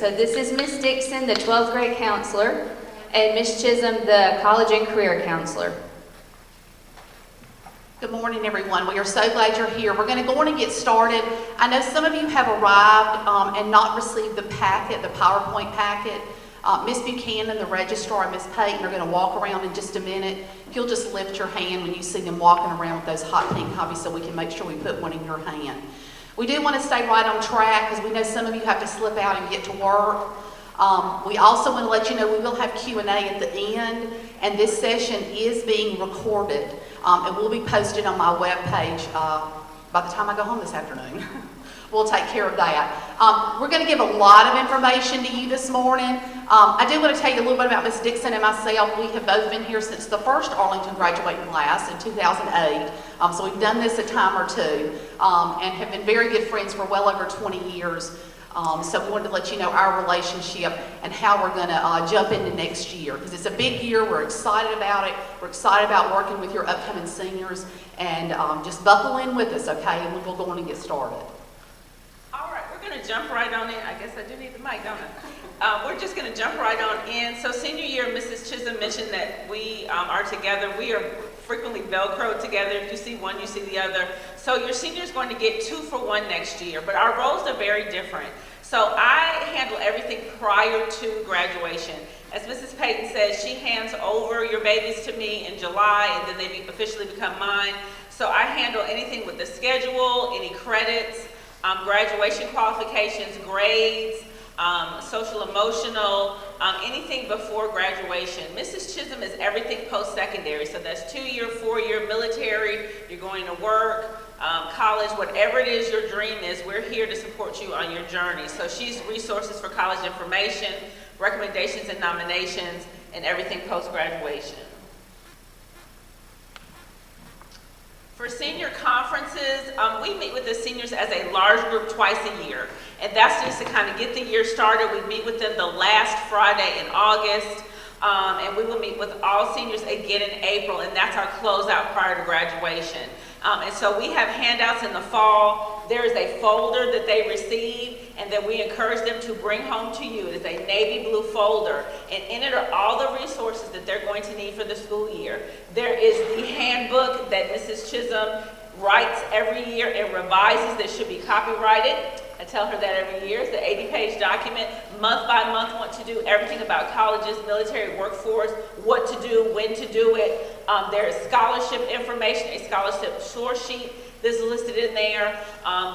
So this is Ms. Dixon, the 12th grade counselor, and Ms. Chisum, the college and career counselor. Good morning, everyone. We are so glad you're here. We're going to go on and get started. I know some of you have arrived and not received the packet, the PowerPoint packet. Ms. Buchanan, the registrar, and Ms. Payton are going to walk around in just a minute. If you'll just lift your hand when you see them walking around with those hot pink copies so we can make sure we put one in your hand. We do want to stay right on track because we know some of you have to slip out and get to work. We also want to let you know we will have Q&A at the end, and this session is being recorded and will be posted on my webpage by the time I go home this afternoon. We'll take care of that. We're going to give a lot of information to you this morning. I do want to tell you a little bit about Ms. Dixon and myself. We have both been here since the first Arlington graduating class in 2008. So we've done this a time or two and have been very good friends for well over 20 years. So we wanted to let you know our relationship and how we're going to jump into next year, because it's a big year. We're excited about it. We're excited about working with your upcoming seniors, and just buckle in with us, okay? And we'll go on and get started. All right, we're going to jump right on in. I guess I do need the mic, don't I? We're just going to jump right on in. So senior year, Mrs. Chisum mentioned that we are together. We are frequently Velcroed together. If you see one, you see the other. So your senior is going to get 2 for 1 next year, but our roles are very different. So I handle everything prior to graduation. As Mrs. Payton says, she hands over your babies to me in July, and then they officially become mine. So I handle anything with the schedule, any credits, graduation qualifications, grades, social emotional, anything before graduation. Mrs. Chisum is everything post-secondary, so that's 2-year, 4-year military, you're going to work, college, whatever it is your dream is, we're here to support you on your journey. So she's resources for college information, recommendations and nominations, and everything post-graduation. For senior conferences, we meet with the seniors as a large group twice a year. And that's just to kind of get the year started. We meet with them the last Friday in August. And we will meet with all seniors again in April. And that's our closeout prior to graduation. And so we have handouts in the fall. There is a folder that they receive and that we encourage them to bring home to you. It is a navy blue folder. And in it are all the resources that they're going to need for the school year. There is the handbook that Mrs. Chisum writes every year and revises that should be copyrighted. I tell her that every year. It's the 80-page document, month by month, what to do, everything about colleges, military workforce, what to do, when to do it. There is scholarship information, a scholarship source sheet that's listed in there.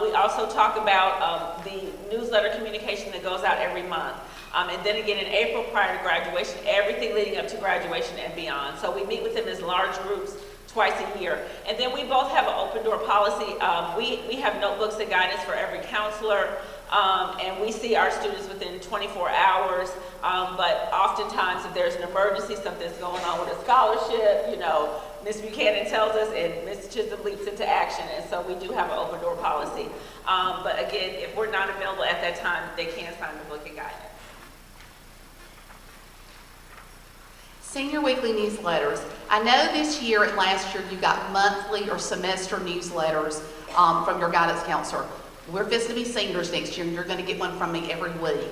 We also talk about the newsletter communication that goes out every month. And then again in April prior to graduation, everything leading up to graduation and beyond. So we meet with them as large groups twice a year. And then we both have an open door policy. We have notebooks and guidance for every counselor, and we see our students within 24 hours. But oftentimes if there's an emergency, something's going on with a scholarship, you know, Ms. Buchanan tells us and Ms. Chisum leaps into action, and so we do have an open door policy. But again, if we're not available at that time, they can sign the book and guidance. Senior weekly newsletters. I know this year and last year you got monthly or semester newsletters from your guidance counselor. We're fixing to be seniors next year and you're going to get one from me every week.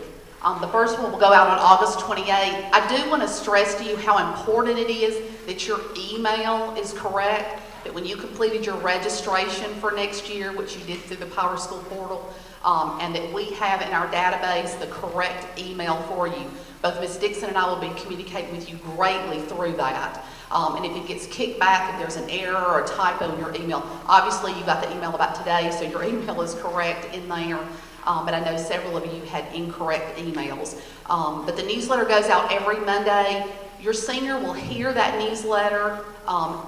The first one will go out on August 28th. I do want to stress to you how important it is that your email is correct, that when you completed your registration for next year, which you did through the Power School portal, and that we have in our database the correct email for you. Both Ms. Dixon and I will be communicating with you greatly through that. And if it gets kicked back, if there's an error or a typo in your email, obviously you got the email about today, so your email is correct in there. But I know several of you had incorrect emails. But the newsletter goes out every Monday. Your senior will hear that newsletter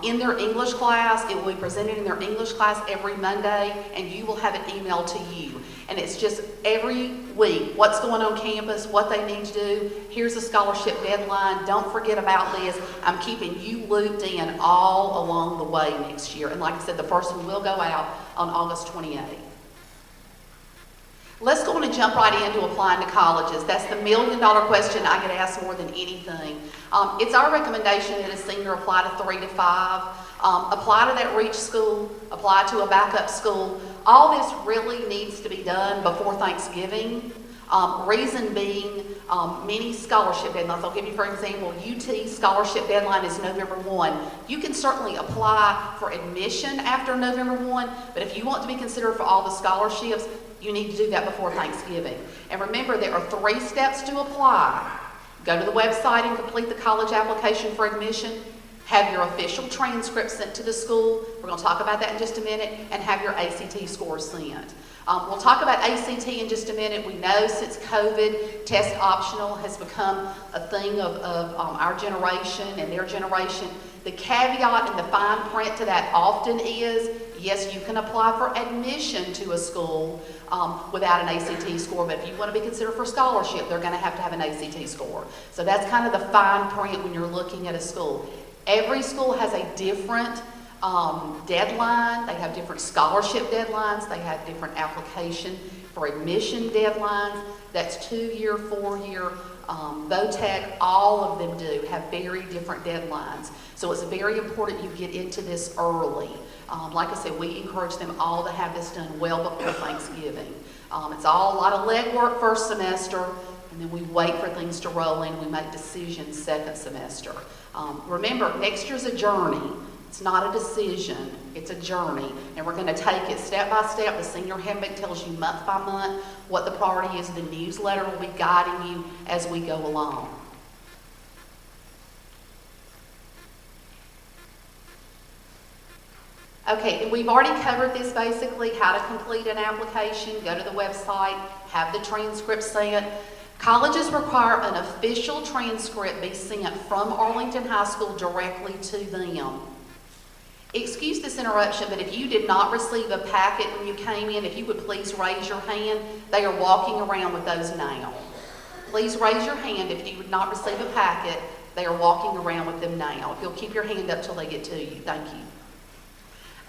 in their English class. It will be presented in their English class every Monday, and you will have it emailed to you. And it's just every week, what's going on campus, what they need to do. Here's a scholarship deadline. Don't forget about this. I'm keeping you looped in all along the way next year. And like I said, the first one will go out on August 28th. Let's go on and jump right into applying to colleges. That's the $1 million question I get asked more than anything. It's our recommendation that a senior apply to 3 to 5, apply to that REACH school, apply to a backup school. All this really needs to be done before Thanksgiving. Reason being, many scholarship deadlines. I'll give you, for example, UT scholarship deadline is November 1. You can certainly apply for admission after November 1, but if you want to be considered for all the scholarships, you need to do that before Thanksgiving. And remember, there are 3 steps to apply. Go to the website and complete the college application for admission. Have your official transcript sent to the school. We're going to talk about that in just a minute. And have your ACT score sent. We'll talk about ACT in just a minute. We know since COVID, test optional has become a thing of our generation and their generation. The caveat and the fine print to that often is, yes, you can apply for admission to a school without an ACT score, but if you want to be considered for scholarship, they're going to have an ACT score. So that's kind of the fine print when you're looking at a school. Every school has a different deadline. They have different scholarship deadlines. They have different application for admission deadlines. That's 2-year, 4-year. VOTEC, all of them do have very different deadlines. So it's very important you get into this early. Like I said, we encourage them all to have this done well before Thanksgiving. It's all a lot of legwork first semester, and then we wait for things to roll in. We make decisions second semester. Remember, next year's a journey. It's not a decision, it's a journey, and we're going to take it step by step. The senior handbook tells you month by month what the priority is. The newsletter will be guiding you as we go along. Okay, and we've already covered this basically, how to complete an application. Go to the website, have the transcript sent. Colleges require an official transcript be sent from Arlington High School directly to them. Excuse this interruption, but if you did not receive a packet when you came in, if you would please raise your hand. They are walking around with those now. Please raise your hand if you would not receive a packet. They are walking around with them now. If you'll keep your hand up till they get to you. Thank you.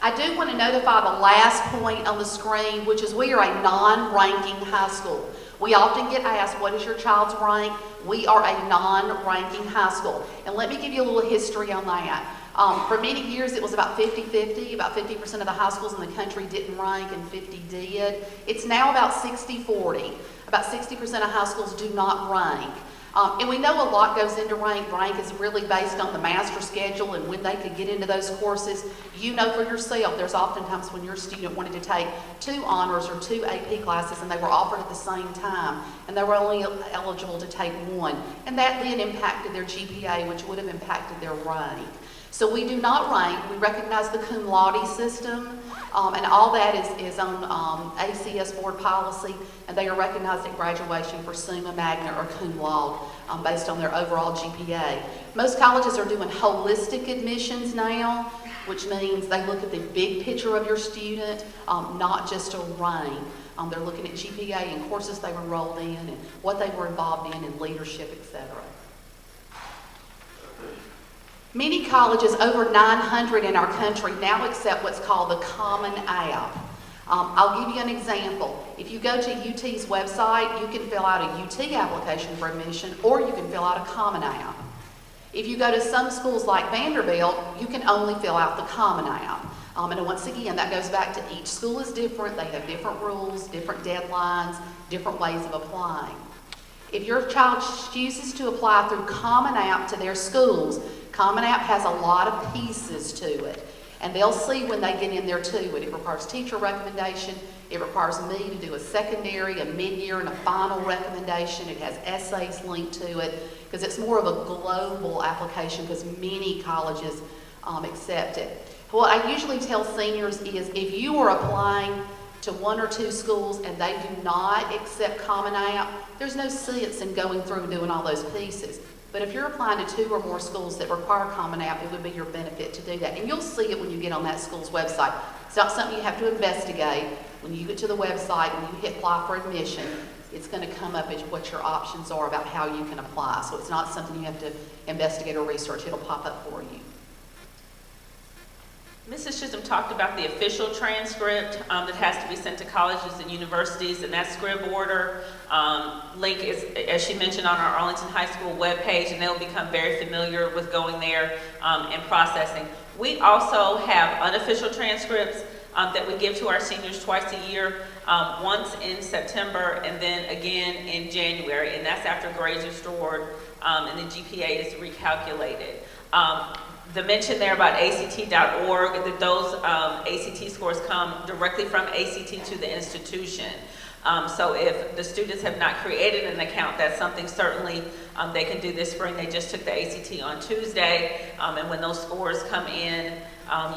I do want to notify the last point on the screen, which is we are a non-ranking high school. We often get asked, what is your child's rank? We are a non-ranking high school. And let me give you a little history on that. For many years, it was about 50-50. About 50% of the high schools in the country didn't rank and 50 did. It's now about 60-40. About 60% of high schools do not rank. And we know a lot goes into rank. Rank is really based on the master schedule and when they could get into those courses. You know for yourself, there's oftentimes when your student wanted to take 2 honors or 2 AP classes and they were offered at the same time, and they were only eligible to take 1. And that then impacted their GPA, which would have impacted their rank. So we do not rank. We recognize the cum laude system, and all that is on ACS board policy, and they are recognized at graduation for summa magna or cum laude based on their overall GPA. Most colleges are doing holistic admissions now, which means they look at the big picture of your student, not just a rank. They're looking at GPA and courses they were enrolled in and what they were involved in and leadership, etc. Many colleges, over 900 in our country, now accept what's called the Common App. I'll give you an example. If you go to UT's website, you can fill out a UT application for admission, or you can fill out a Common App. If you go to some schools like Vanderbilt, you can only fill out the Common App. And once again, that goes back to each school is different. They have different rules, different deadlines, different ways of applying. If your child chooses to apply through Common App to their schools, Common App has a lot of pieces to it, and they'll see when they get in there to it. It requires teacher recommendation. It requires me to do a secondary, a mid-year, and a final recommendation. It has essays linked to it because it's more of a global application because many colleges accept it. What I usually tell seniors is if you are applying to 1 or 2 schools and they do not accept Common App, there's no sense in going through and doing all those pieces. But if you're applying to 2 or more schools that require Common App, it would be your benefit to do that. And you'll see it when you get on that school's website. It's not something you have to investigate. When you get to the website and you hit apply for admission, it's going to come up as what your options are about how you can apply. So it's not something you have to investigate or research. It'll pop up for you. Mrs. Chisum talked about the official transcript that has to be sent to colleges and universities, and that scrib order link is, as she mentioned, on our Arlington High School webpage, and they'll become very familiar with going there and processing. We also have unofficial transcripts that we give to our seniors twice a year, once in September and then again in January, and that's after grades are restored and the GPA is recalculated. The mention there about ACT.org, that those ACT scores come directly from ACT to the institution. So if the students have not created an account, that's something certainly they can do this spring. They just took the ACT on Tuesday, and when those scores come in,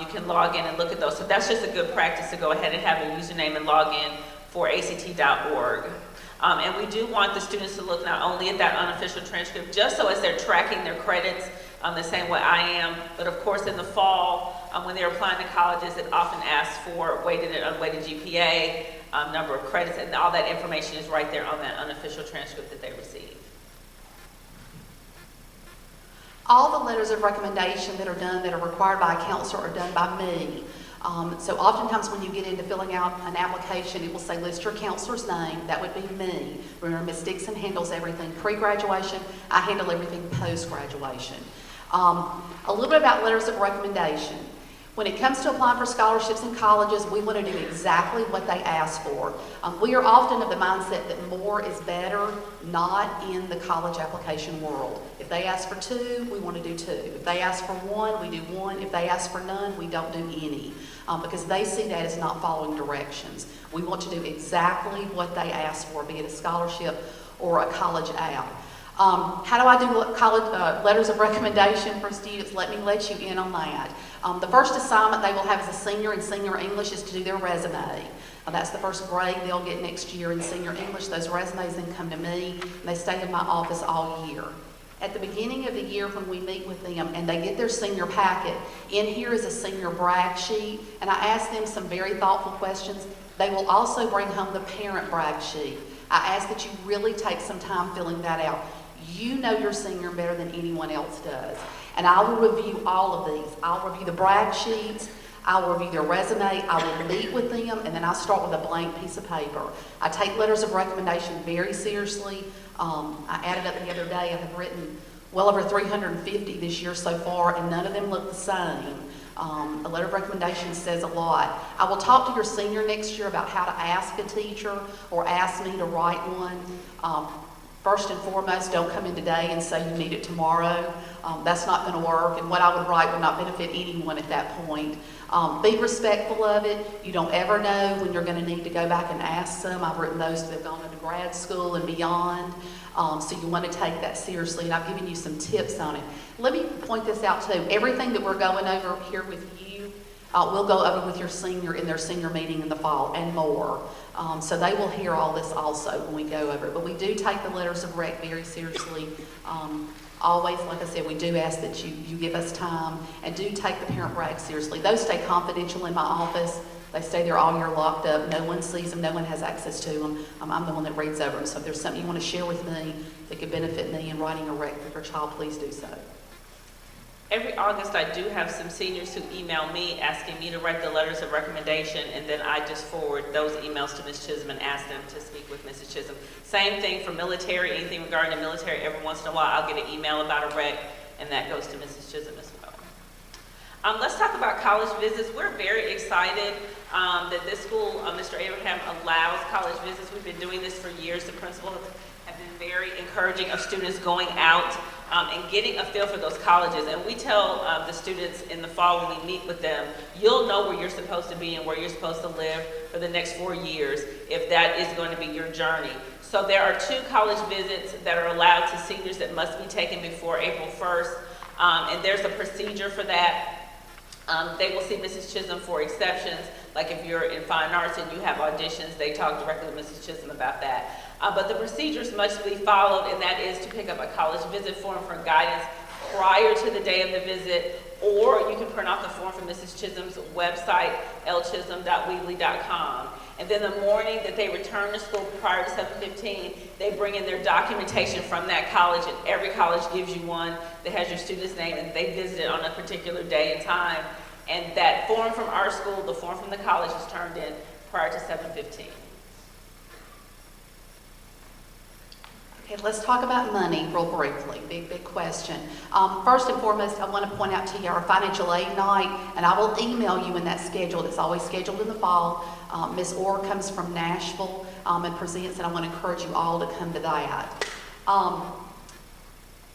you can log in and look at those. So that's just a good practice to go ahead and have a username and log in for ACT.org. And we do want the students to look not only at that unofficial transcript, just so as they're tracking their credits the same way I am, but of course in the fall, when they're applying to colleges, it often asks for weighted and unweighted GPA, number of credits, and all that information is right there on that unofficial transcript that they receive. All the letters of recommendation that are done that are required by a counselor are done by me. So oftentimes when you get into filling out an application, it will say list your counselor's name. That would be me. Remember, Ms. Dixon handles everything pre-graduation. I handle everything post-graduation. A little bit about letters of recommendation. When it comes to applying for scholarships in colleges, we want to do exactly what they ask for. We are often of the mindset that more is better, not in the college application world. If they ask for 2, we want to do 2. If they ask for 1, we do 1. If they ask for none, we don't do any, because they see that as not following directions. We want to do exactly what they ask for, be it a scholarship or a college app. How do I do college letters of recommendation for students? Let me let you in on that. The first assignment they will have as a senior in senior English is to do their resume. That's the first grade they'll get next year in senior English. Those resumes then come to me, and they stay in my office all year. At the beginning of the year when we meet with them and they get their senior packet, in here is a senior brag sheet, and I ask them some very thoughtful questions. They will also bring home the parent brag sheet. I ask that you really take some time filling that out. You know your senior better than anyone else does. And I will review all of these. I'll review the brag sheets, I will review their resume, I will meet with them, and then I start with a blank piece of paper. I take letters of recommendation very seriously. I added up the other day, I have written well over 350 this year so far, and none of them look the same. A letter of recommendation says a lot. I will talk to your senior next year about how to ask a teacher or ask me to write one. First and foremost, don't come in today and say you need it tomorrow. That's not going to work, and what I would write would not benefit anyone at that point. Be respectful of it. You don't ever know when you're going to need to go back and ask them. I've written those that have gone into grad school and beyond, so you want to take that seriously, and I've given you some tips on it. Let me point this out too. Everything that we're going over here with you, we'll go over with your senior in their senior meeting in the fall and more. So they will hear all this also when we go over it. But we do take the letters of rec very seriously. Always, like I said, we do ask that you give us time, and do take the parent brag seriously. Those stay confidential in my office. They stay there all year locked up. No one sees them. No one has access to them. I'm the one that reads over them. So if there's something you want to share with me that could benefit me in writing a rec for your child, please do so. Every August, I do have some seniors who email me asking me to write the letters of recommendation, and then I just forward those emails to Ms. Chisum and ask them to speak with Mrs. Chisum. Same thing for military, anything regarding the military. Every once in a while, I'll get an email about a rec, and that goes to Mrs. Chisum as well. Let's talk about college visits. We're very excited that this school, Mr. Abraham, allows college visits. We've been doing this for years. The principals have been very encouraging of students going out and getting a feel for those colleges. And we tell the students in the fall when we meet with them, you'll know where you're supposed to be and where you're supposed to live for the next 4 years if that is going to be your journey. So there are 2 college visits that are allowed to seniors that must be taken before April 1st. And there's a procedure for that. They will see Mrs. Chisum for exceptions, like if you're in fine arts and you have auditions, they talk directly to Mrs. Chisum about that. But the procedures must be followed, and that is to pick up a college visit form for guidance prior to the day of the visit, or you can print off the form from Mrs. Chisum's website, lchisum.weebly.com. And then the morning that they return to school prior to 7:15, they bring in their documentation from that college, and every college gives you one that has your student's name, and they visited on a particular day and time. And that form from our school, the form from the college, is turned in prior to 7:15. Okay, let's talk about money real briefly. Big question. First and foremost, I want to point out to you our financial aid night, and I will email you in that schedule. It's always scheduled in the fall. Ms. Orr comes from Nashville and presents, and I want to encourage you all to come to that.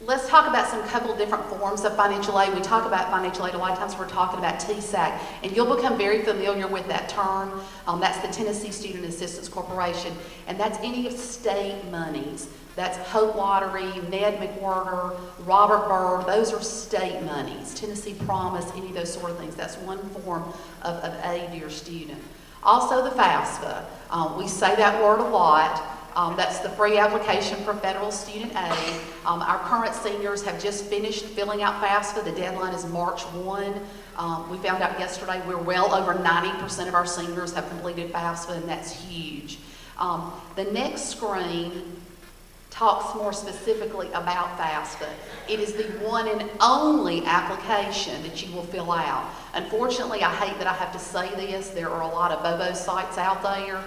Let's talk about some couple different forms of financial aid. We talk about financial aid, a lot of times we're talking about TSAC, and you'll become very familiar with that term. That's the Tennessee Student Assistance Corporation, and that's any of state monies. That's Hope Lottery, Ned McWhirter, Robert Byrd, those are state monies. Tennessee Promise, any of those sort of things. That's one form of aid to your student. Also the FAFSA. We say that word a lot. That's the free application for federal student aid. Our current seniors have just finished filling out FAFSA. The deadline is March 1. We found out yesterday we're well over 90% of our seniors have completed FAFSA, and that's huge. The next screen talks more specifically about FAFSA. It is the one and only application that you will fill out. Unfortunately, I hate that I have to say this. There are a lot of BOBO sites out there.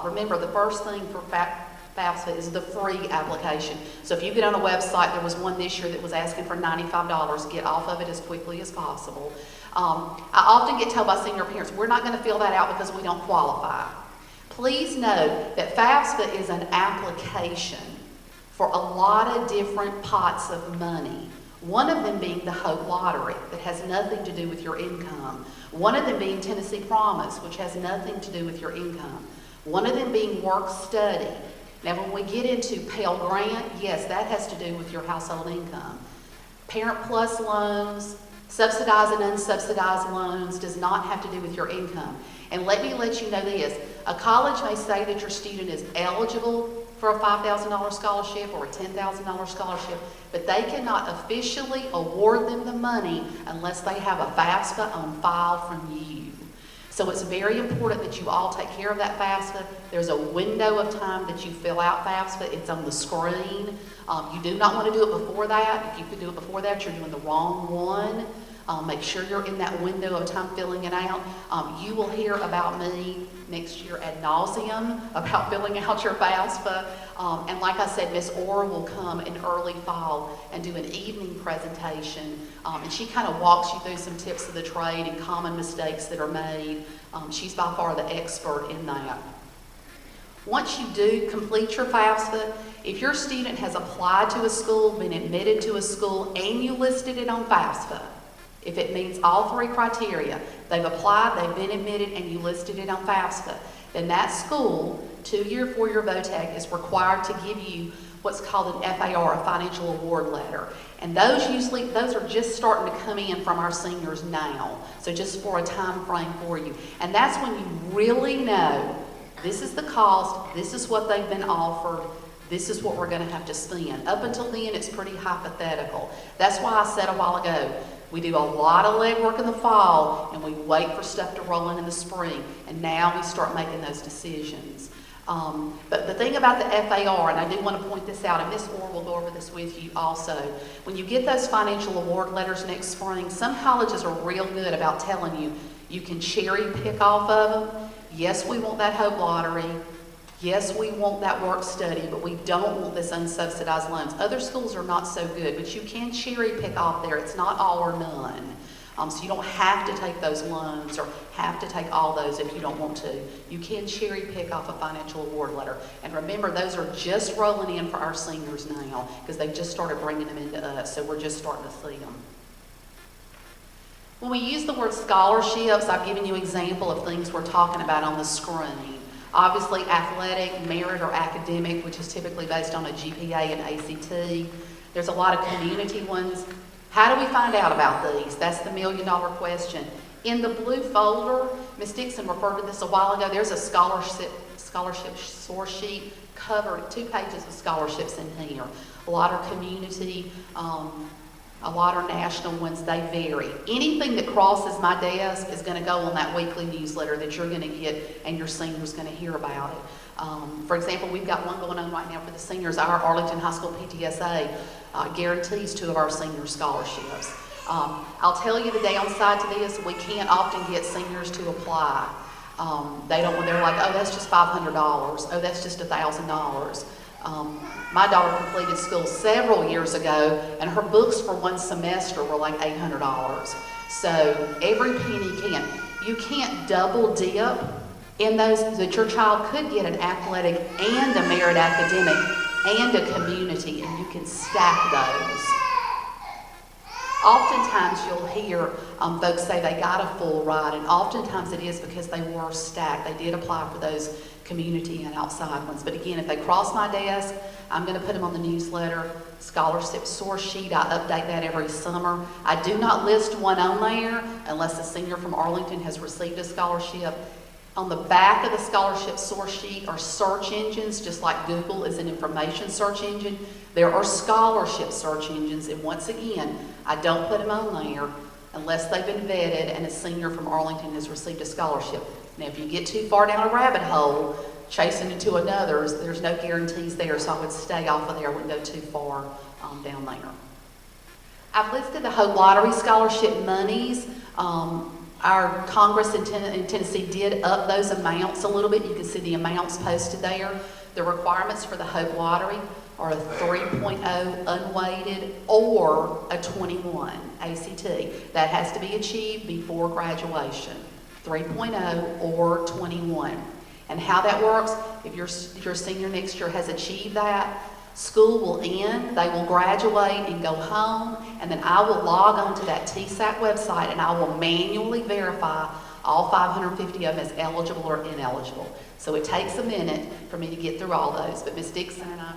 Remember, the first thing for FAFSA is the free application. So if you get on a website, there was one this year that was asking for $95. Get off of it as quickly as possible. I often get told by senior parents, we're not going to fill that out because we don't qualify. Please know that FAFSA is an application for a lot of different pots of money. One of them being the Hope Lottery, that has nothing to do with your income. One of them being Tennessee Promise, which has nothing to do with your income. One of them being Work Study. Now when we get into Pell Grant, yes, that has to do with your household income. Parent Plus loans, subsidized and unsubsidized loans does not have to do with your income. And let me let you know this, a college may say that your student is eligible for a $5,000 scholarship or a $10,000 scholarship, but they cannot officially award them the money unless they have a FAFSA on file from you. So it's very important that you all take care of that FAFSA. There's a window of time that you fill out FAFSA. It's on the screen. You do not want to do it before that. If you could do it before that, you're doing the wrong one. Make sure you're in that window of time filling it out. You will hear about me next year ad nauseum about filling out your FAFSA. And like I said, Ms. Orr will come in early fall and do an evening presentation. And she kind of walks you through some tips of the trade and common mistakes that are made. She's by far the expert in that. Once you do complete your FAFSA, if your student has applied to a school, been admitted to a school, and you listed it on FAFSA, if it meets all three criteria, they've applied, they've been admitted, and you listed it on FAFSA, then that school, 2-year, 4-year VOTAC, is required to give you what's called an FAR, a financial award letter. And those are just starting to come in from our seniors now. So just for a time frame for you. And that's when you really know, this is the cost, this is what they've been offered, this is what we're going to have to spend. Up until then, it's pretty hypothetical. That's why I said a while ago, we do a lot of legwork in the fall, and we wait for stuff to roll in the spring, and now we start making those decisions. But the thing about the FAR, and I do want to point this out, and Ms. Orr will go over this with you also, when you get those financial award letters next spring, some colleges are real good about telling you, you can cherry pick off of them. Yes, we want that Hope Lottery. Yes, we want that Work Study, but we don't want this unsubsidized loans. Other schools are not so good, but you can cherry pick off there. It's not all or none. So you don't have to take those loans or have to take all those if you don't want to. You can cherry pick off a financial award letter. And remember, those are just rolling in for our seniors now because they've just started bringing them into us, so we're just starting to see them. When we use the word scholarships, I've given you an example of things we're talking about on the screen. Obviously, athletic, merit, or academic, which is typically based on a GPA and ACT. There's a lot of community ones. How do we find out about these? That's the million-dollar question. In the blue folder, Ms. Dixon referred to this a while ago, there's a scholarship source sheet covered, 2 pages of scholarships in here. A lot are community, a lot are national ones, they vary. Anything that crosses my desk is going to go on that weekly newsletter that you're going to get and your senior's going to hear about it. For example, we've got one going on right now for the seniors. Our Arlington High School PTSA guarantees 2 of our senior scholarships. I'll tell you the downside to this, we can't often get seniors to apply. They're like, oh, that's just $500. Oh, that's just $1,000. My daughter completed school several years ago, and her books for one semester were like $800. So every penny you can't double dip in those, that your child could get an athletic and a merit academic and a community, and you can stack those. Oftentimes you'll hear folks say they got a full ride, and oftentimes it is because they were stacked. They did apply for those community and outside ones. But again, if they cross my desk, I'm going to put them on the newsletter, scholarship source sheet. I update that every summer. I do not list one on there unless a senior from Arlington has received a scholarship. On the back of the scholarship source sheet are search engines, just like Google is an information search engine. There are scholarship search engines, and once again, I don't put them on there unless they've been vetted and a senior from Arlington has received a scholarship. Now, if you get too far down a rabbit hole, chasing into another, there's no guarantees there, so I would stay off of there. I wouldn't go too far down there. I've listed the Hope Lottery scholarship monies. Our Congress in Tennessee did up those amounts a little bit. You can see the amounts posted there. The requirements for the Hope Lottery are a 3.0 unweighted or a 21 ACT. That has to be achieved before graduation. 3.0 or 21. And how that works, if your senior next year has achieved that, school will end, they will graduate and go home, and then I will log on to that TSAT website and I will manually verify all 550 of them as eligible or ineligible. So it takes a minute for me to get through all those, but Ms. Dixon and I,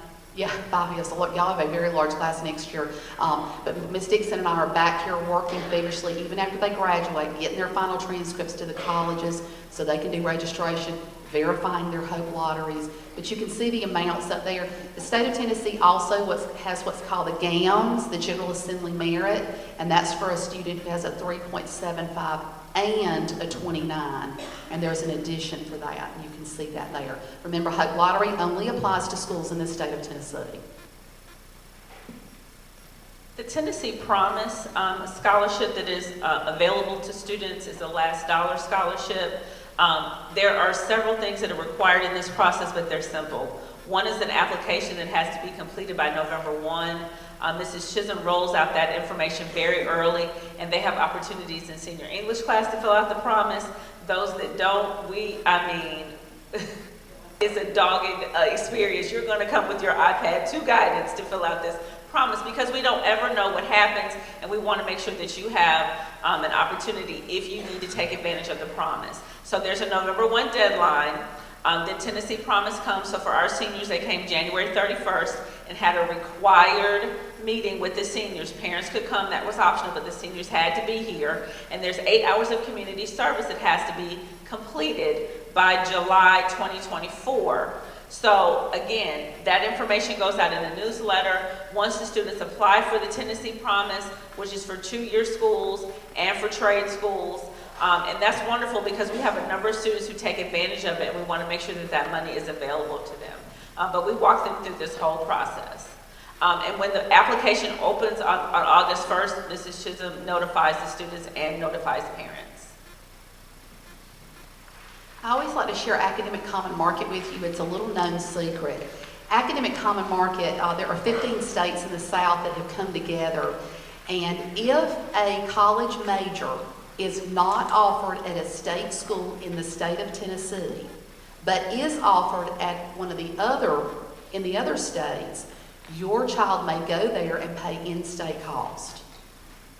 5 years, so look, y'all have a very large class next year, but Ms. Dixon and I are back here working vigorously even after they graduate, getting their final transcripts to the colleges so they can do registration, verifying their Hope Lotteries. But you can see the amounts up there. The state of Tennessee also has what's called the GAMS, the General Assembly Merit, and that's for a student who has a 3.75 and a 29, and there's an addition for that. You can see that there. Remember, Hope Lottery only applies to schools in the state of Tennessee. The Tennessee Promise scholarship that is available to students is a last dollar scholarship. There are several things that are required in this process, but they're simple. One is an application that has to be completed by November 1. Mrs. Chisum rolls out that information very early, and they have opportunities in senior English class to fill out the promise. Those that don't, it's a dogged experience. You're going to come with your iPad 2 guidance to fill out this promise, because we don't ever know what happens, and we want to make sure that you have an opportunity if you need to take advantage of the promise. So there's a November 1 deadline. The Tennessee Promise comes, so for our seniors, they came January 31st and had a required meeting with the seniors. Parents could come, that was optional, but the seniors had to be here. And there's 8 hours of community service that has to be completed by July 2024. So again, that information goes out in the newsletter. Once the students apply for the Tennessee Promise, which is for 2-year schools and for trade schools, and that's wonderful because we have a number of students who take advantage of it, and we want to make sure that that money is available to them. But we walk them through this whole process. And when the application opens on August 1st, Mrs. Chisum notifies the students and notifies parents. I always like to share Academic Common Market with you. It's a little known secret. Academic Common Market, there are 15 states in the South that have come together, and if a college major is not offered at a state school in the state of Tennessee, but is offered at one of the other states, your child may go there and pay in-state cost.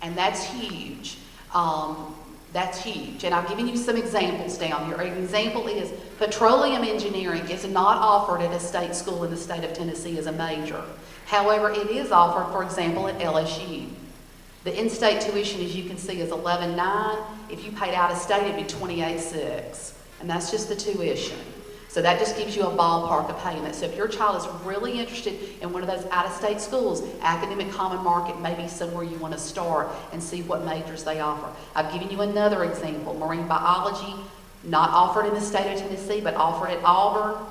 And that's huge. That's huge. And I've given you some examples down here. An example is petroleum engineering is not offered at a state school in the state of Tennessee as a major. However, it is offered, for example, at LSU. The in-state tuition, as you can see, is $11,900. If you paid out of state, it'd be $28,600. And that's just the tuition. So that just gives you a ballpark of payment. So if your child is really interested in one of those out-of-state schools, Academic Common Market may be somewhere you want to start and see what majors they offer. I've given you another example. Marine biology, not offered in the state of Tennessee, but offered at Auburn.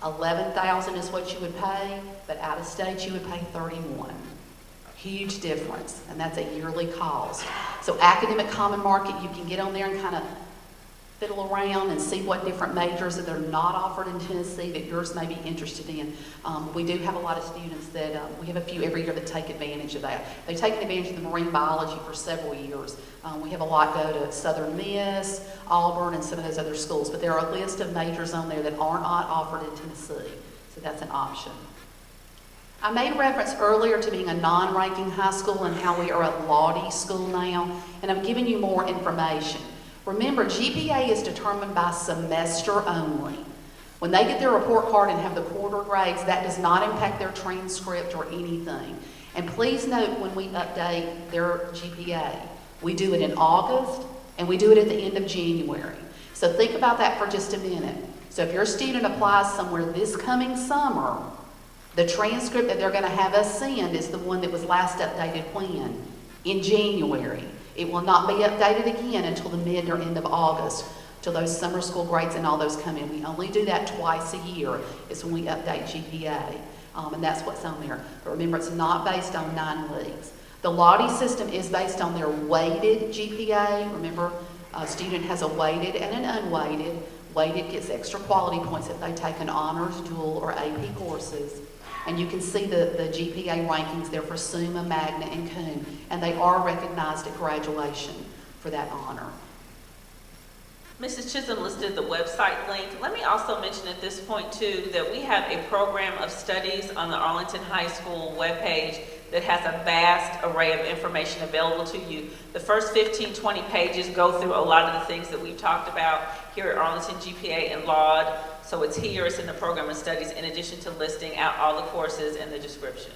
$11,000 is what you would pay, but out of state you would pay $31,000. Huge difference, and that's a yearly cost. So Academic Common Market, you can get on there and kind of fiddle around and see what different majors that are not offered in Tennessee that yours may be interested in. We do have a lot of students that, we have a few every year that take advantage of that. They've taken advantage of the marine biology for several years. We have a lot go to Southern Miss, Auburn, and some of those other schools, but there are a list of majors on there that are not offered in Tennessee, so that's an option. I made reference earlier to being a non-ranking high school and how we are a Lottie school now, and I'm giving you more information. Remember, GPA is determined by semester only. When they get their report card and have the quarter grades, that does not impact their transcript or anything. And please note when we update their GPA, we do it in August and we do it at the end of January. So think about that for just a minute. So if your student applies somewhere this coming summer, the transcript that they're going to have us send is the one that was last updated when? In January. It will not be updated again until the mid or end of August, till those summer school grades and all those come in. We only do that twice a year, is when we update GPA, and that's what's on there. But remember, it's not based on 9 weeks. The Lottie system is based on their weighted GPA. Remember, a student has a weighted and an unweighted. Weighted gets extra quality points if they take an honors, dual, or AP courses. And you can see the GPA rankings there for Summa, Magna, and Coon, and they are recognized at graduation for that honor. Mrs. Chisum listed the website link. Let me also mention at this point too that we have a program of studies on the Arlington High School webpage that has a vast array of information available to you. The first 15, 20 pages go through a lot of the things that we've talked about here at Arlington GPA and LAUD. So it's here, it's in the program of studies, in addition to listing out all the courses and the descriptions.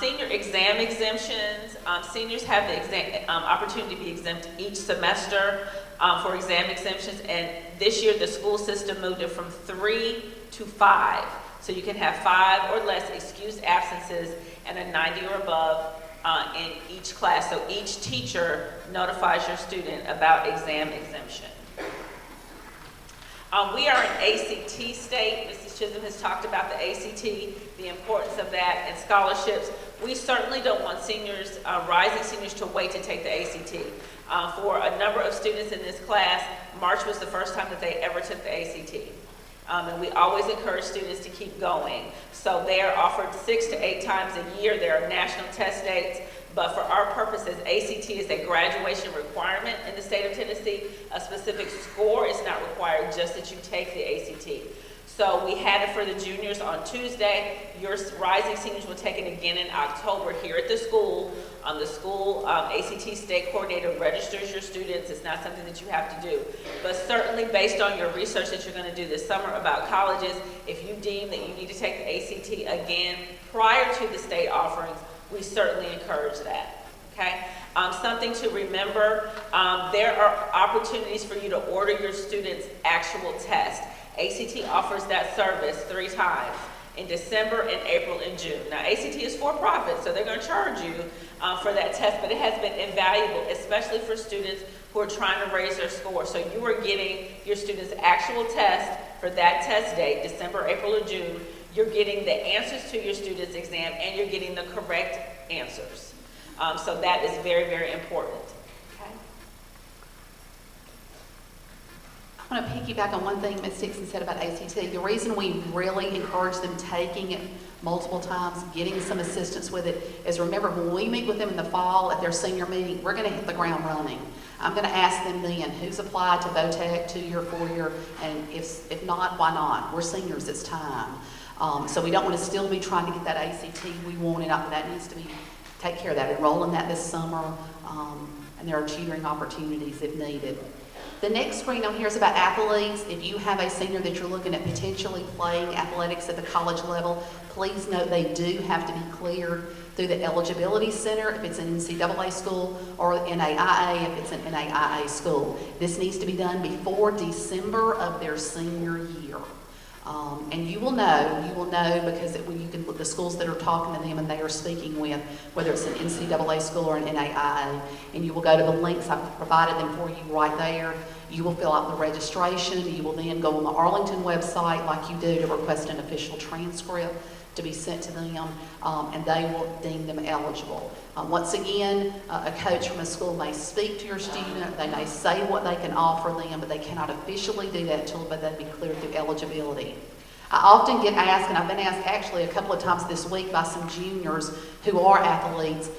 Senior exam exemptions. Seniors have the opportunity to be exempt each semester for exam exemptions, and this year the school system moved it from 3 to 5. So you can have 5 or less excused absences and a 90 or above in each class. So each teacher notifies your student about exam exemption. We are an ACT state. Mrs. Chisum has talked about the ACT, the importance of that, and scholarships. We certainly don't want seniors, rising seniors, to wait to take the ACT. For a number of students in this class, March was the first time that they ever took the ACT. And we always encourage students to keep going. So they are offered 6 to 8 times a year. There are national test dates. But for our purposes, ACT is a graduation requirement in the state of Tennessee. A specific score is not required, just that you take the ACT. So we had it for the juniors on Tuesday. Your rising seniors will take it again in October here at the school. The school ACT state coordinator registers your students. It's not something that you have to do. But certainly based on your research that you're going to do this summer about colleges, if you deem that you need to take the ACT again prior to the state offerings, we certainly encourage that, okay? Something to remember, there are opportunities for you to order your students' actual test. ACT offers that service 3 times, in December, in April, and June. Now, ACT is for profit, so they're going to charge you for that test, but it has been invaluable, especially for students who are trying to raise their score. So you are getting your students' actual test for that test date, December, April, or June. You're getting the answers to your students' exam, and you're getting the correct answers. So that is very, very important. Okay. I want to piggyback on one thing Ms. Dixon said about ACT. The reason we really encourage them taking it multiple times, getting some assistance with it, is remember when we meet with them in the fall at their senior meeting, we're going to hit the ground running. I'm going to ask them then, who's applied to VOTEC 2-year, 4-year, and if not, why not? We're seniors, it's time. So we don't want to still be trying to get that ACT. We want it up. That needs to be, take care of that. Enroll in that this summer, and there are tutoring opportunities if needed. The next screen on here is about athletes. If you have a senior that you're looking at potentially playing athletics at the college level, please note they do have to be cleared through the Eligibility Center if it's an NCAA school, or NAIA if it's an NAIA school. This needs to be done before December of their senior year. And you will know because when you can look the schools that are talking to them and they are speaking with, whether it's an NCAA school or an NAIA, and you will go to the links I've provided them for you right there. You will fill out the registration. You will then go on the Arlington website like you do to request an official transcript. to be sent to them, and they will deem them eligible. Once again, a coach from a school may speak to your student, they may say what they can offer them, but they cannot officially do that until they be cleared through eligibility. I often get asked, and I've been asked actually a couple of times this week by some juniors who are athletes,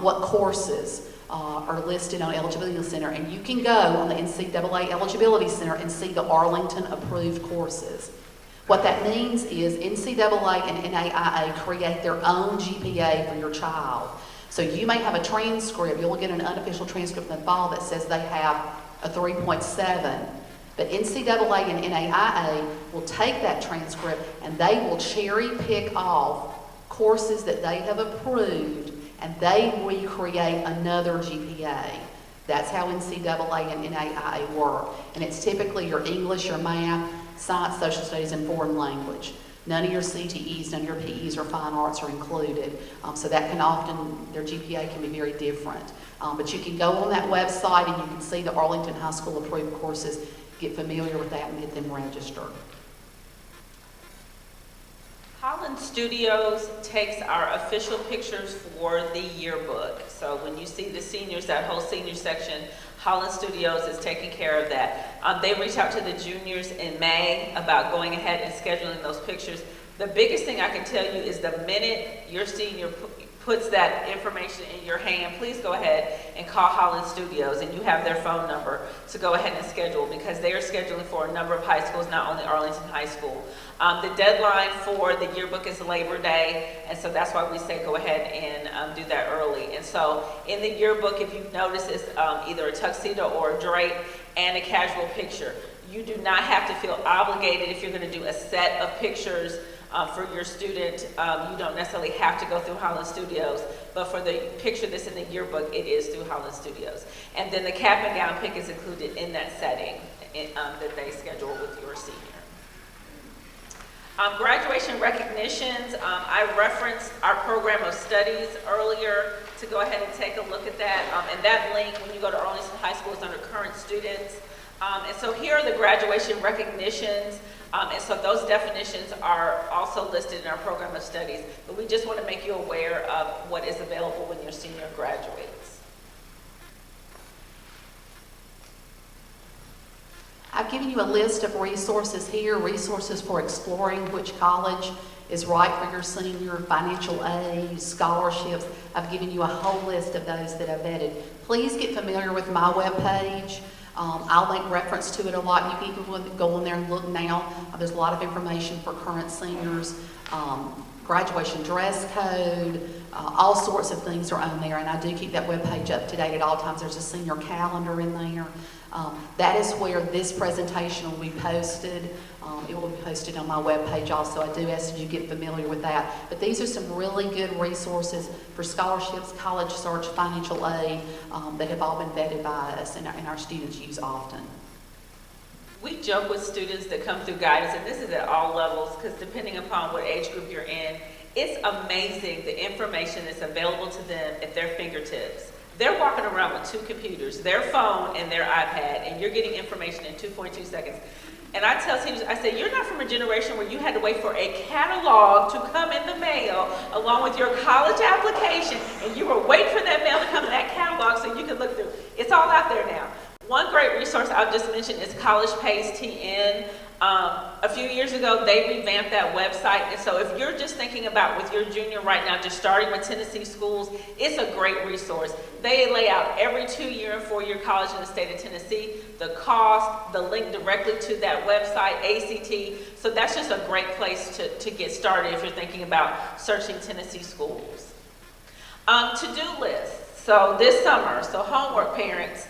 what courses are listed on Eligibility Center, and you can go on the NCAA Eligibility Center and see the Arlington approved courses. What that means is NCAA and NAIA create their own GPA for your child. So you may have a transcript, you'll get an unofficial transcript in the fall that says they have a 3.7, but NCAA and NAIA will take that transcript and they will cherry pick off courses that they have approved, and they recreate another GPA. That's how NCAA and NAIA work. And it's typically your English, your math, science, social studies, and foreign language. None of your CTEs, none of your PEs or fine arts are included. So that can often, their GPA can be very different. But you can go on that website and you can see the Arlington High School approved courses, get familiar with that and get them registered. Holland Studios takes our official pictures for the yearbook. So when you see the seniors, that whole senior section, Holland Studios is taking care of that. They reached out to the juniors in May about going ahead and scheduling those pictures. The biggest thing I can tell you is the minute your senior puts that information in your hand, please go ahead and call Holland Studios, and you have their phone number to go ahead and schedule, because they are scheduling for a number of high schools, not only Arlington High School. The deadline for the yearbook is Labor Day, and so that's why we say go ahead and do that early. And so in the yearbook, if you've noticed, it's either a tuxedo or a drape and a casual picture. You do not have to feel obligated if you're going to do a set of pictures for your student. You don't necessarily have to go through Holland Studios, but for the picture that's in the yearbook, it is through Holland Studios. And then the cap and gown pic is included in that setting that they schedule with your senior. Graduation recognitions, I referenced our program of studies earlier to go ahead and take a look at that. And that link, when you go to Arlington High School, is under current students. And so here are the graduation recognitions. And so those definitions are also listed in our program of studies, but we just want to make you aware of what is available when your senior graduates. I've given you a list of resources here, resources for exploring which college is right for your senior, financial aid, scholarships. I've given you a whole list of those that I've vetted. Please get familiar with my webpage. I'll make reference to it a lot. You can go on there and look now. There's a lot of information for current seniors, graduation dress code, all sorts of things are on there, and I do keep that webpage up to date at all times. There's a senior calendar in there. That is where this presentation will be posted. It will be posted on my webpage also. I do ask that you get familiar with that. But these are some really good resources for scholarships, college search, financial aid that have all been vetted by us and our students use often. We joke with students that come through guidance, and this is at all levels, because depending upon what age group you're in, it's amazing the information that's available to them at their fingertips. They're walking around with 2 computers, their phone and their iPad, and you're getting information in 2.2 seconds. And I tell seniors, I say, you're not from a generation where you had to wait for a catalog to come in the mail along with your college application, and you were waiting for that mail to come in that catalog so you could look through. It's all out there now. One great resource I've just mentioned is College Pays TN. A few years ago, they revamped that website, and so if you're just thinking about with your junior right now, just starting with Tennessee schools, it's a great resource. They lay out every 2-year and 4-year college in the state of Tennessee, the cost, the link directly to that website, ACT, so that's just a great place to get started if you're thinking about searching Tennessee schools. To-do lists, so this summer, so homework parents,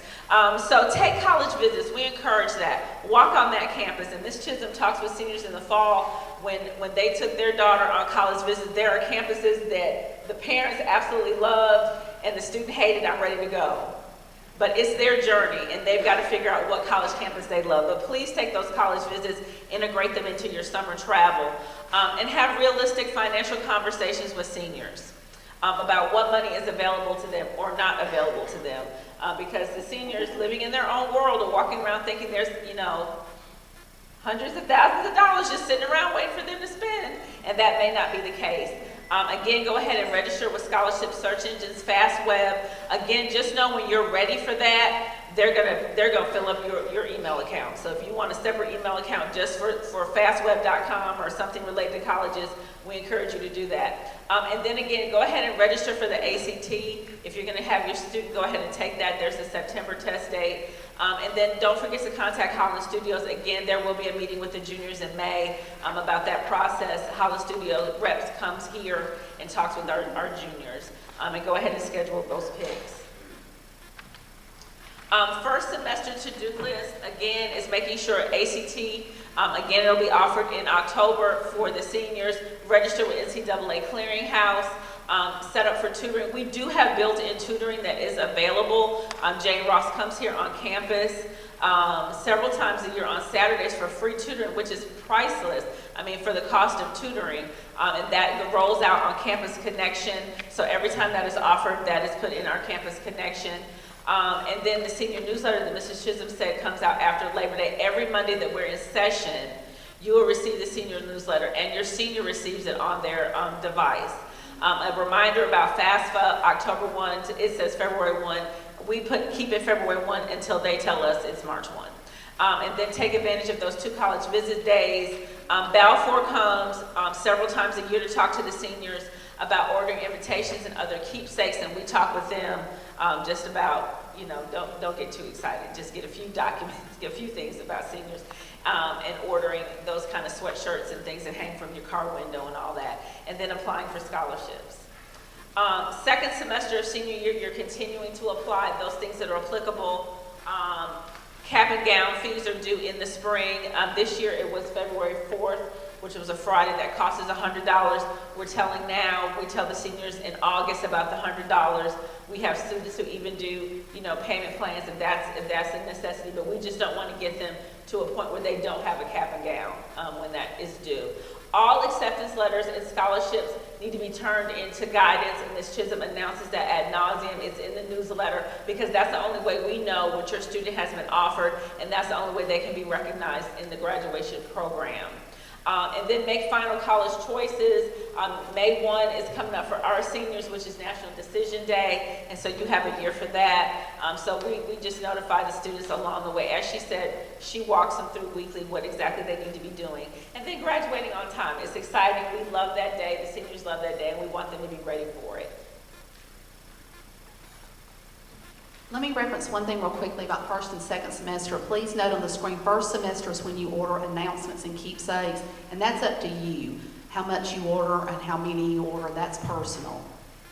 so take college visits. We encourage that. Walk on that campus. And Ms. Chisum talks with seniors in the fall when they took their daughter on college visits. There are campuses that the parents absolutely loved and the student hated. I'm ready to go. But it's their journey, and they've got to figure out what college campus they love. But please take those college visits, integrate them into your summer travel, and have realistic financial conversations with seniors about what money is available to them or not available to them. Because the seniors living in their own world are walking around thinking there's, hundreds of thousands of dollars just sitting around waiting for them to spend, and that may not be the case. Again, go ahead and register with scholarship search engines, FastWeb. Again, just know when you're ready for that, they're gonna fill up your email account. So if you want a separate email account just for fastweb.com or something related to colleges, we encourage you to do that. And then again, go ahead and register for the ACT. If you're gonna have your student go ahead and take that, there's a September test date. And then don't forget to contact Holland Studios. Again, there will be a meeting with the juniors in May about that process. Holland Studio reps comes here and talks with our juniors. And go ahead and schedule those picks. First semester to-do list, again, is making sure ACT, again, it'll be offered in October for the seniors. Register with NCAA Clearinghouse. Set up for tutoring. We do have built-in tutoring that is available. Jane Ross comes here on campus several times a year on Saturdays for free tutoring, which is priceless, for the cost of tutoring. And that rolls out on Campus Connection. So every time that is offered, that is put in our Campus Connection. And then the senior newsletter that Mrs. Chisum said comes out after Labor Day. Every Monday that we're in session, you will receive the senior newsletter, and your senior receives it on their device. A reminder about FAFSA, October 1, it says February 1. We keep it February 1 until they tell us it's March 1. And then take advantage of those 2 college visit days. Balfour comes several times a year to talk to the seniors about ordering invitations and other keepsakes, and we talk with them just about, don't get too excited. Just get a few documents, get a few things about seniors. And ordering those kind of sweatshirts and things that hang from your car window and all that, and then applying for scholarships. Second semester of senior year, you're continuing to apply those things that are applicable. Cap and gown fees are due in the spring. This year it was February 4th, which was a Friday. That cost us $100. We tell the seniors in August about the $100. We have students who even do, payment plans if that's a necessity, but we just don't want to get them to a point where they don't have a cap and gown when that is due. All acceptance letters and scholarships need to be turned into guidance, and Ms. Chisum announces that ad nauseum. It's in the newsletter because that's the only way we know what your student has been offered, and that's the only way they can be recognized in the graduation program. And then make final college choices. May 1 is coming up for our seniors, which is National Decision Day, and so you have a year for that. So we just notify the students along the way. As she said, she walks them through weekly what exactly they need to be doing. And then graduating on time. It's exciting. We love that day. The seniors love that day, and we want them to be ready for it. Let me reference one thing real quickly about first and second semester. Please note on the screen, first semester is when you order announcements and keepsakes, and that's up to you. How much you order and how many you order, that's personal.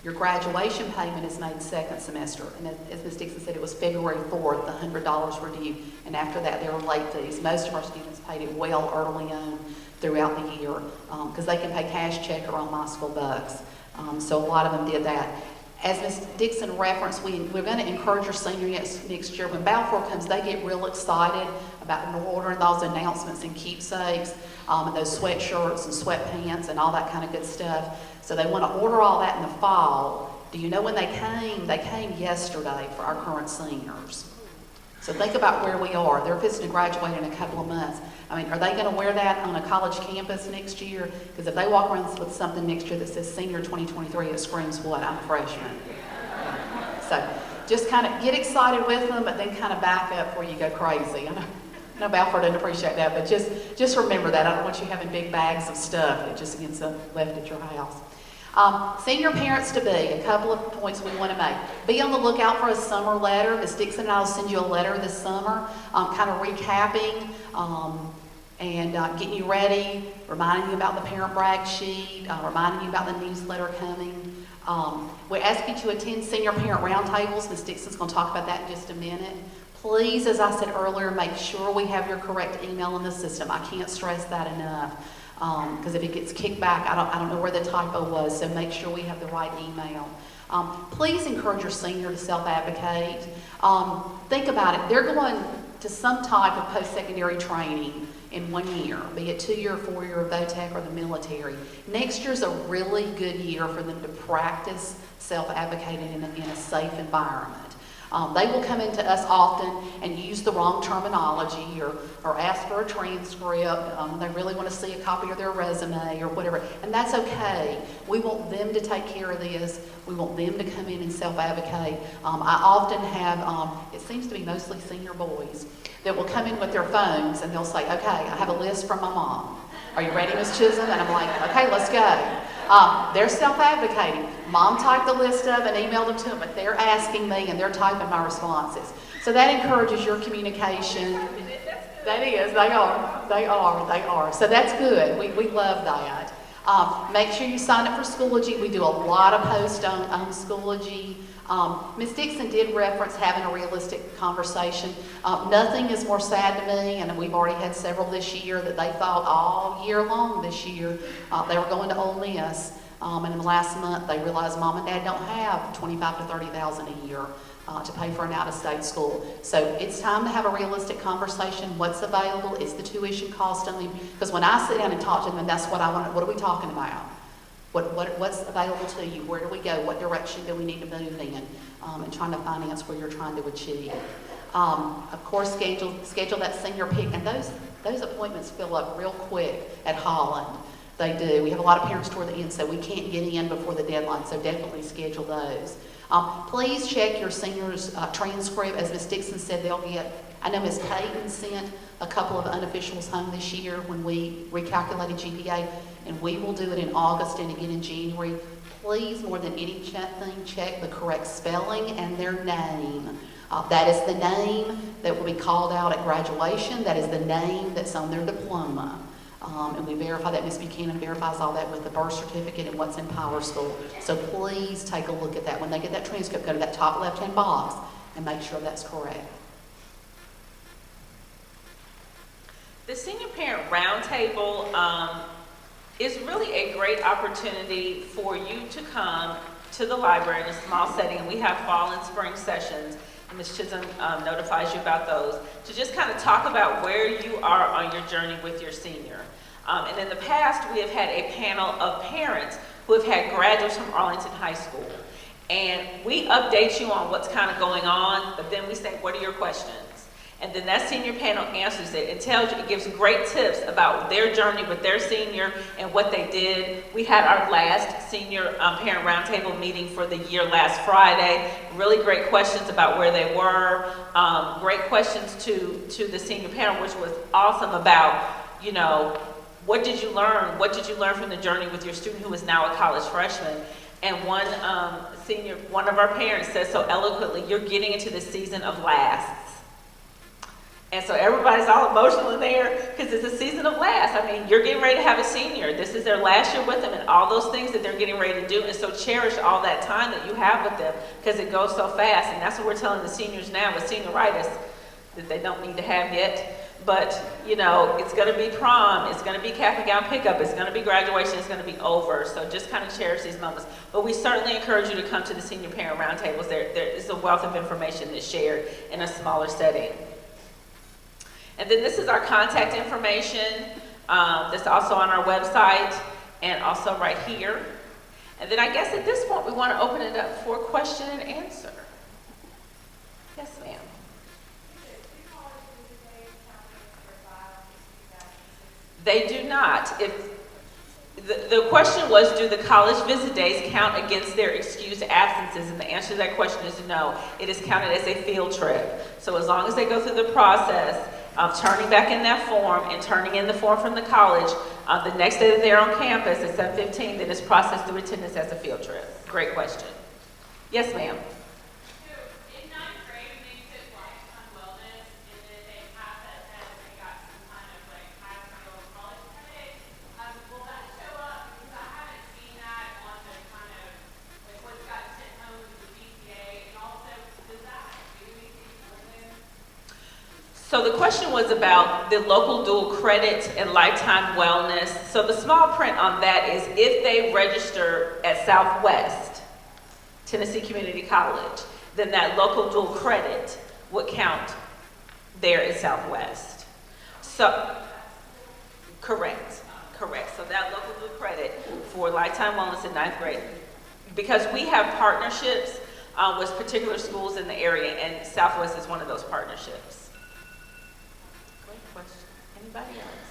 Your graduation payment is made second semester, and as Ms. Dixon said, it was February 4th, the $100 were due, and after that there are late fees. Most of our students paid it well early on throughout the year because they can pay cash, check, or on my school bucks. So a lot of them did that. As Ms. Dixon referenced, we're going to encourage our seniors next year. When Balfour comes, they get real excited about ordering those announcements and keepsakes, and those sweatshirts and sweatpants and all that kind of good stuff. So they want to order all that in the fall. Do you know when they came? They came yesterday for our current seniors. So think about where we are. They're fixing to graduate in a couple of months. Are they going to wear that on a college campus next year? Because if they walk around with something next year that says Senior 2023, it screams what? I'm a freshman. So just kind of get excited with them, but then kind of back up before you go crazy. I know Balfour doesn't appreciate that, but just remember that. I don't want you having big bags of stuff that just gets left at your house. Senior parents to be, a couple of points we want to make. Be on the lookout for a summer letter. Ms. Dixon and I will send you a letter this summer, kind of recapping and getting you ready, reminding you about the parent brag sheet, reminding you about the newsletter coming. We're asking you to attend senior parent roundtables. Ms. Dixon's going to talk about that in just a minute. Please, as I said earlier, make sure we have your correct email in the system. I can't stress that enough. Because if it gets kicked back, I don't know where the typo was, so make sure we have the right email. Please encourage your senior to self-advocate. Think about it. They're going to some type of post-secondary training in 1 year, be it 2-year, 4-year, VOTEC, or the military. Next year's a really good year for them to practice self-advocating in a safe environment. They will come into us often and use the wrong terminology or ask for a transcript. They really want to see a copy of their resume or whatever, and that's okay. We want them to take care of this. We want them to come in and self-advocate. I often have, it seems to be mostly senior boys, that will come in with their phones and they'll say, okay, I have a list from my mom. Are you ready, Ms. Chisum? And I'm like, okay, let's go. They're self-advocating. Mom typed the list up and emailed them to them, but they're asking me and they're typing my responses. So that encourages your communication. That is, they are. So that's good. We love that. Make sure you sign up for Schoology. We do a lot of posts on Schoology. Ms. Dixon did reference having a realistic conversation. Nothing is more sad to me, and we've already had several this year that they thought all year long this year they were going to Ole Miss. And in the last month they realized mom and dad don't have $25,000 to $30,000 a year to pay for an out-of-state school. So it's time to have a realistic conversation. What's available? Is the tuition cost on them? Because when I sit down and talk to them, that's what I want. What are we talking about? What's available to you? Where do we go? What direction do we need to move in? And trying to finance where you're trying to achieve. Of course, schedule that senior pick, and those appointments fill up real quick at Holland. They do. We have a lot of parents toward the end, so we can't get in before the deadline, so definitely schedule those. Please check your seniors' transcript. As Ms. Dixon said, they'll get, I know Ms. Payton sent a couple of unofficials home this year when we recalculated GPA, and we will do it in August and again in January. Please, more than anything, check the correct spelling and their name. That is the name that will be called out at graduation. That is the name that's on their diploma. And we verify that. Ms. Buchanan verifies all that with the birth certificate and what's in Power School. So please take a look at that. When they get that transcript, go to that top left-hand box and make sure that's correct. The Senior Parent Roundtable is really a great opportunity for you to come to the library in a small setting. We have fall and spring sessions, and Ms. Chisum notifies you about those, to just kind of talk about where you are on your journey with your senior. And in the past, we have had a panel of parents who have had graduates from Arlington High School. And we update you on what's kind of going on, but then we say, what are your questions? And then that senior panel answers it and tells you, it gives great tips about their journey with their senior and what they did. We had our last senior parent roundtable meeting for the year last Friday. Really great questions about where they were. Great questions to the senior panel, which was awesome, about, you know, what did you learn? What did you learn from the journey with your student who is now a college freshman? And one of our parents said so eloquently, you're getting into the season of lasts. And so everybody's all emotional in there because it's a season of last. I mean, you're getting ready to have a senior. This is their last year with them, and all those things that they're getting ready to do. And so cherish all that time that you have with them because it goes so fast. And that's what we're telling the seniors now with senioritis that they don't need to have yet. But, you know, it's going to be prom, it's going to be cap and gown pickup, it's going to be graduation, it's going to be over. So just kind of cherish these moments. But we certainly encourage you to come to the senior parent roundtables. There is a wealth of information that's shared in a smaller setting. And then this is our contact information that's also on our website and also right here. And then I guess at this point we want to open it up for question and answer. Yes, ma'am. They do not. If the question was, do the college visit days count against their excused absences? And the answer to that question is no. It is counted as a field trip. So as long as they go through the process of turning back in that form and turning in the form from the college, the next day that they're on campus at 7:15, then it's processed through attendance as a field trip. Great question. Yes, ma'am. So the question was about the local dual credit and lifetime wellness. So the small print on that is if they register at Southwest Tennessee Community College, then that local dual credit would count there at Southwest. So, correct. So that local dual credit for lifetime wellness in 9th grade. Because we have partnerships with particular schools in the area, and Southwest is one of those partnerships. Great question. Anybody else?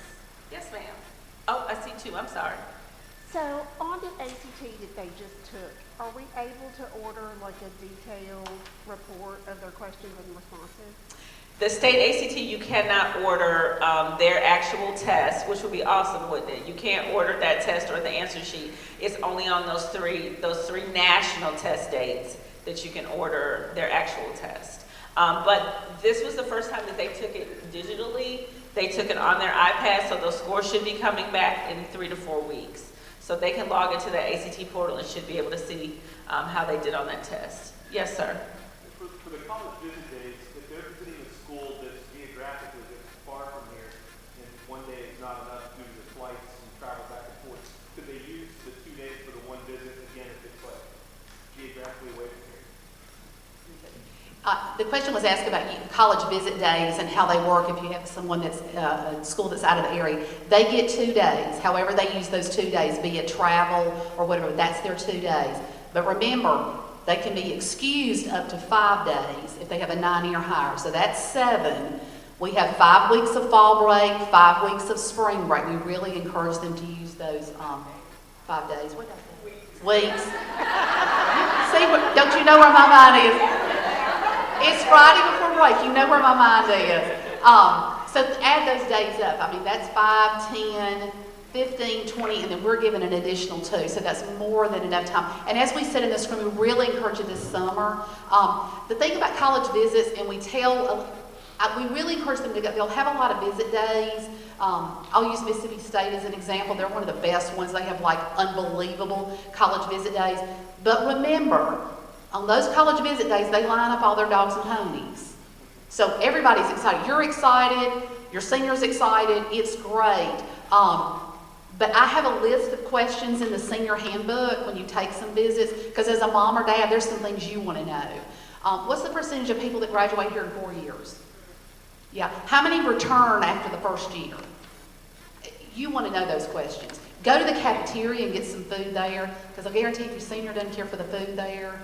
Yes, ma'am. Oh, I see two. I'm sorry. So on the ACT that they just took, are we able to order like a detailed report of their questions and responses? The state ACT, you cannot order their actual test, which would be awesome, wouldn't it? You can't order that test or the answer sheet. It's only on those three national test dates that you can order their actual test. But this was the first time that they took it digitally. They took it on their iPad, so those scores should be coming back in 3 to 4 weeks. So they can log into the ACT portal and should be able to see how they did on that test. Yes, sir. For the college visit days, if they're visiting a school that's geographically that's far from here, and one day is not enough due to the flights and travel back and forth, could they use the 2 days for the one visit again if it's like geographically away from here? The question was asked about college visit days and how they work if you have someone that's a school that's out of the area. They get 2 days. However they use those 2 days, be it travel or whatever, that's their 2 days. But remember, they can be excused up to 5 days if they have a 9-year higher. So that's 7. We have 5 weeks of fall break, 5 weeks of spring break. We really encourage them to use those 5 days. What did I say? Weeks. See, don't you know where my mind is? It's Friday before break. You know where my mind is. So add those days up. I mean, that's 5, 10, 15, 20, and then we're given an additional 2. So that's more than enough time. And as we said in the screen, we really encourage you this summer. The thing about college visits, and we really encourage them to go. They'll have a lot of visit days. I'll use Mississippi State as an example. They're one of the best ones. They have like unbelievable college visit days. But remember, on those college visit days, they line up all their dogs and ponies. So everybody's excited. You're excited. Your senior's excited. It's great. But I have a list of questions in the senior handbook when you take some visits, because as a mom or dad, there's some things you want to know. What's the percentage of people that graduate here in 4 years? Yeah. How many return after the first year? You want to know those questions. Go to the cafeteria and get some food there, because I guarantee if your senior doesn't care for the food there,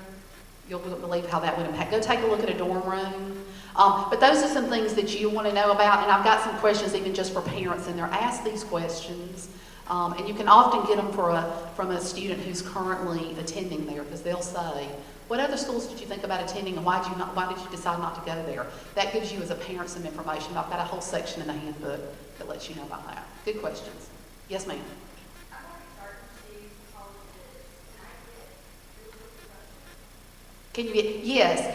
you'll believe how that would impact. Go take a look at a dorm room. But those are some things that you want to know about, and I've got some questions even just for parents in there. Ask these questions, and you can often get them from a student who's currently attending there, because they'll say, what other schools did you think about attending, and why did you decide not to go there? That gives you as a parent some information. I've got a whole section in the handbook that lets you know about that. Good questions. Yes, ma'am. Can you get, yes,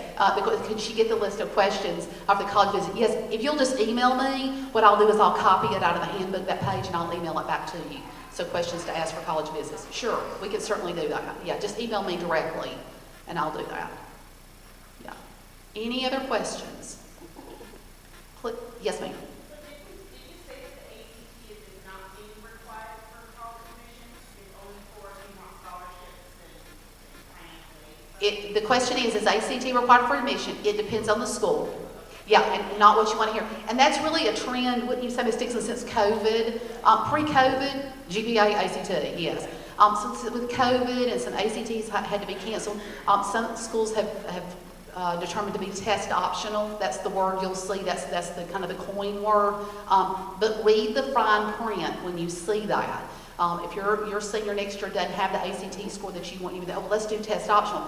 can she get the list of questions of the college visit? Yes, if you'll just email me, what I'll do is I'll copy it out of the handbook, that page, and I'll email it back to you. So questions to ask for college visits. Sure, we can certainly do that. Yeah, just email me directly, and I'll do that. Yeah. Any other questions? Yes, ma'am. The question is ACT required for admission? It depends on the school. Yeah, and not what you want to hear. And that's really a trend, wouldn't you say, Ms. Dixon, since COVID? Pre-COVID, GPA, ACT, yes. Since with COVID and some ACTs had to be canceled, some schools have determined to be test optional. That's the word you'll see. That's the kind of the coin word. But read the fine print when you see that. If your senior next year doesn't have the ACT score that you want, you to, let's do test optional.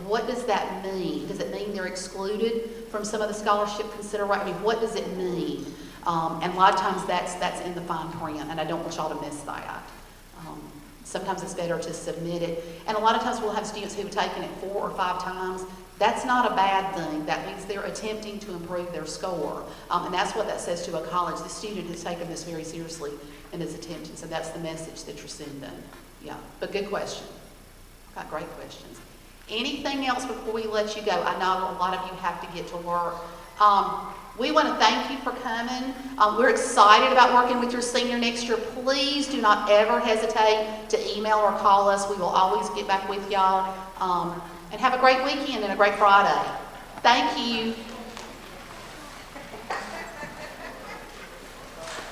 What does that mean? Does it mean they're excluded from some of the scholarship consideration? I mean, what does it mean? And a lot of times that's in the fine print, and I don't want y'all to miss that. Sometimes it's better to submit it. And a lot of times we'll have students who have taken it 4 or 5 times. That's not a bad thing. That means they're attempting to improve their score. And that's what that says to a college. The student has taken this very seriously and is attempting. So that's the message that you're sending. Yeah, but good question. Got great questions. Anything else before we let you go? I know a lot of you have to get to work. We want to thank you for coming. We're excited about working with your senior next year. Please do not ever hesitate to email or call us. We will always get back with y'all. And have a great weekend and a great Friday. Thank you.